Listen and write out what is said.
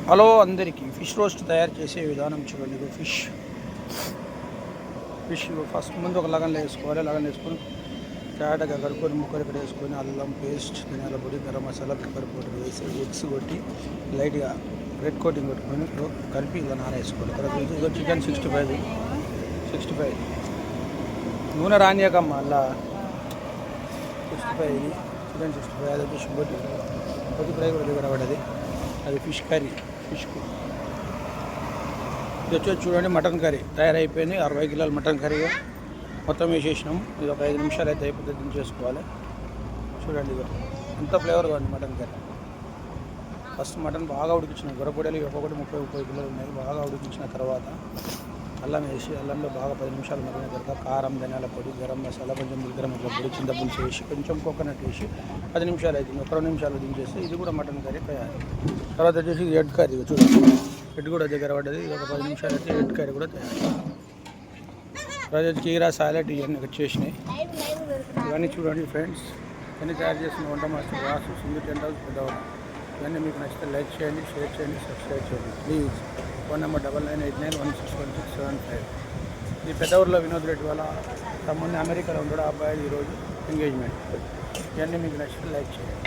Hello అందరికీ fish roast తయారు చేసే విధానం చూడండి. ఇది ఫిష్ ఫస్ట్ ముందు ఒక లగన్లో వేసుకోవాలి. లగన్ వేసుకొని క్యారెట్గా కడుక్కొని ముక్కలు ఇక్కడ వేసుకొని అల్లం పేస్ట్, ధనియాల పొడి, గరం మసాలా, పెప్పర్ పౌడర్ వేసి ఎగ్స్ కొట్టి లైట్గా రెడ్ కోటింగ్ కొట్టుకొని కలిపి ఇలా నానేసుకోవాలి. తర్వాత ఇది చికెన్ 65 నూనె రానియకమ్మ అలా 65 ఇది చికెన్ 65 అది ఫిష్ కొద్ది ఫ్రై కూడా దగ్గర పడ్డది. అది ఫిష్ కర్రీ. ఫిష్కు ఇది వచ్చేసి చూడండి మటన్ కర్రీ తయారైపోయింది. 60 కిలోల మటన్ కర్రీ మొత్తం వేసేసినాం. ఇది ఒక 5 నిమిషాలు అయితే అయిపోతే దించేసుకోవాలి. చూడండి ఇది ఎంత ఫ్లేవర్గా ఉంది మటన్ కర్రీ. ఫస్ట్ మటన్ బాగా ఉడికించిన గొర్రెపొడలు ఒక్కొక్కటి 30 కిలోలు ఉన్నాయి. బాగా ఉడికించిన తర్వాత అల్లం వేసి అల్లంలో బాగా 10 నిమిషాలు మరిగిన తర్వాత కారం, ధనియాల పొడి, గరం మసాలా, కొంచెం గరం మసాలా పొడి, చింతపులుసు వేసి కొంచెం కోకోనట్ వేసి 10 నిమిషాలు అవుతుంది. ఒక 2 నిమిషాలు దించేస్తే ఇది కూడా మటన్ కర్రీ తయారు. తర్వాత వచ్చేసి ఎగ్ కర్రీ చూడండి. ఎగ్ కూడా దగ్గర పడ్డది. ఇది ఒక 10 నిమిషాలు అయితే ఎగ్ కర్రీ కూడా తయారు. తర్వాత కీరా, సాలెడ్ ఇవన్నీ వచ్చేసినాయి. ఇవన్నీ చూడండి ఫ్రెండ్స్. ఇవన్నీ తయారు చేసిన వంట master Vasu Sindhu tent house పెద్దవాడు. ఇవన్నీ మీకు నచ్చితే లైక్ చేయండి, షేర్ చేయండి, సబ్స్క్రైబ్ చేయండి ప్లీజ్. Phone number 9989161675. ఈ పెద్ద ఊరిలో వినోద్ రెడ్డి వాళ్ళ తమ్ముడిని అమెరికాలో ఉండడు. ఆ అబ్బాయి ఈరోజు ఎంగేజ్మెంట్. ఇవన్నీ మీకు నచ్చితే లైక్ చేయండి.